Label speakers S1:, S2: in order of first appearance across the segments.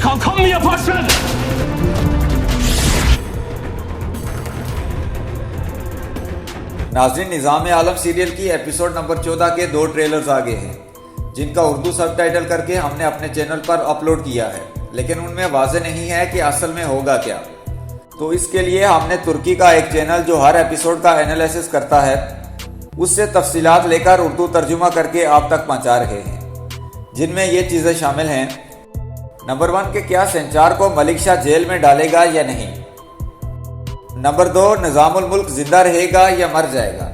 S1: How come mir passiert?
S2: नाज़रीन, निज़ाम आलम serial की episode number 14 के 2 ट्रेलर्स आ गए हैं, जिनका उर्दू सबटाइटल करके हमने अपने चैनल पर अपलोड किया है, लेकिन उनमें वाज़ेह नहीं है कि असल में होगा क्या। तो इसके लिए हमने तुर्की का एक चैनल जो हर एपिसोड का एनालिसिस करता है, उससे तफसीलात लेकर उर्दू तर्जुमा करके आप तक पहुंचा रहे हैं, जिनमें ये चीज़ें शामिल हैं। नंबर 1 के क्या संचार को मलिक शाह जेल में डालेगा या नहीं। नंबर 2, निज़ामुल मुल्क जिंदा रहेगा या मर जाएगा।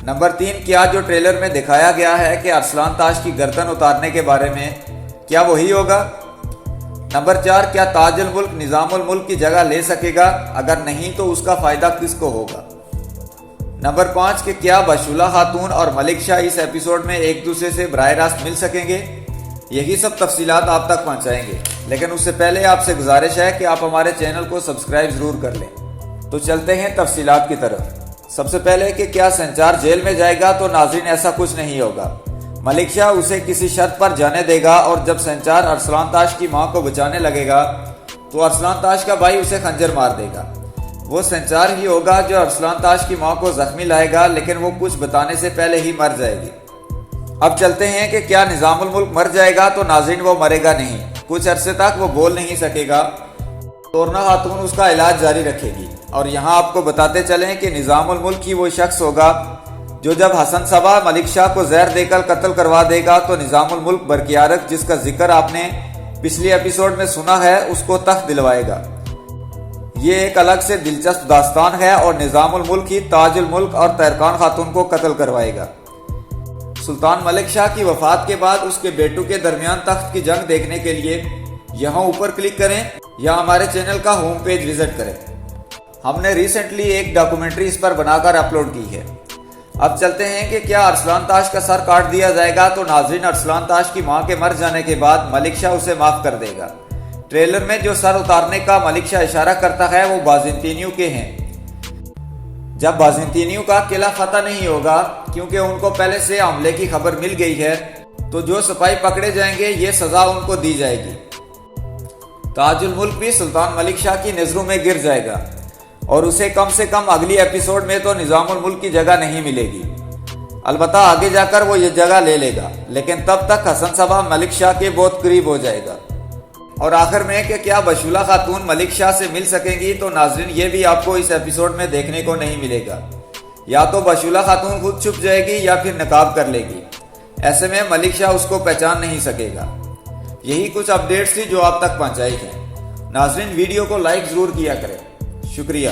S2: नंबर 3, क्या जो ट्रेलर में दिखाया गया है कि अरसलान ताश की गर्दन उतारने के बारे में, क्या वही होगा। नंबर 4, क्या ताजुल मुल्क निज़ामुल मुल्क की जगह ले सकेगा, अगर नहीं तो उसका फ़ायदा किसको होगा। नंबर 5 के क्या बशूला खातून और मलिक शाह इस एपिसोड में एक दूसरे से बराह रास्त मिल सकेंगे। यही सब तफसीलात आप तक पहुँचाएंगे, लेकिन उससे पहले आपसे गुजारिश है कि आप हमारे चैनल को सब्सक्राइब ज़रूर कर लें। तो चलते हैं तफसीलात की तरफ। सबसे पहले कि क्या संचार जेल में जाएगा, तो नाज़रीन ऐसा कुछ नहीं होगा। मलिक शाह उसे किसी शर्त पर जाने देगा, और जब संचार अरसलान ताश की मां को बचाने लगेगा तो अरसलान ताश का भाई उसे खंजर मार देगा। वो संचार ही होगा जो अरसलान ताश की मां को जख्मी लाएगा, लेकिन वो कुछ बताने से पहले ही मर जाएगी। अब चलते हैं कि क्या निज़ामुल मुल्क मर जाएगा, तो नाज़रीन वो मरेगा नहीं। कुछ अरसे तक वो बोल नहीं सकेगा, तोरना खातून उसका इलाज जारी रखेगी। और यहाँ आपको बताते चलें कि निज़ामुल मुल्क ही वो शख्स होगा जो जब हसन सबा मलिक शाह को जहर देकर कत्ल करवा देगा, तो निज़ामुल मुल्क बरकियारत, जिसका जिक्र आपने पिछले एपिसोड में सुना है, उसको तख्त दिलवाएगा। ये एक अलग से दिलचस्प दास्तान है, और निज़ामुल मुल्क ही ताजुल मुल्क और तैरकान खातून को कत्ल करवाएगा। सुल्तान मलिक शाह की वफात के बाद उसके बेटों के दरमियान तख्त की जंग देखने के लिए यहाँ ऊपर क्लिक करें या हमारे चैनल का होम पेज विजिट करें। हमने रिसेंटली एक डॉक्यूमेंट्री इस पर बनाकर अपलोड की है। अब चलते हैं कि क्या अरसलान ताश का सर काट दिया जाएगा, तो नाज़रीन अरसलान ताश की मां के मर जाने के बाद मलिक शाह उसे माफ कर देगा। ट्रेलर में जो सर उतारने का मलिक शाह इशारा करता है वो बाज़िंतीनियों के हैं। जब बाज़िंतीनियों का किला फतह नहीं होगा, क्योंकि उनको पहले से हमले की खबर मिल गई है, तो जो सिपाही पकड़े जाएंगे ये सजा उनको दी जाएगी। ताजुल मुल्क भी सुल्तान मलिक शाह की नजरों में गिर जाएगा, और उसे कम से कम अगली एपिसोड में तो निज़ामुल मुल्क की जगह नहीं मिलेगी। अलबत्ता आगे जाकर वो ये जगह ले लेगा, लेकिन तब तक हसन सबा मलिक शाह के बहुत करीब हो जाएगा। और आखिर में कि क्या बशूला खातून मलिक शाह से मिल सकेंगी, तो नाज़रीन ये भी आपको इस एपिसोड में देखने को नहीं मिलेगा। या तो बशूला खातून खुद छुप जाएगी या फिर नकाब कर लेगी। ऐसे में मलिक शाह उसको पहचान नहीं सकेगा। यही कुछ अपडेट्स थी जो आप तक पहुंचाई हैं। नाज़रीन वीडियो को लाइक ज़रूर किया करें। शुक्रिया।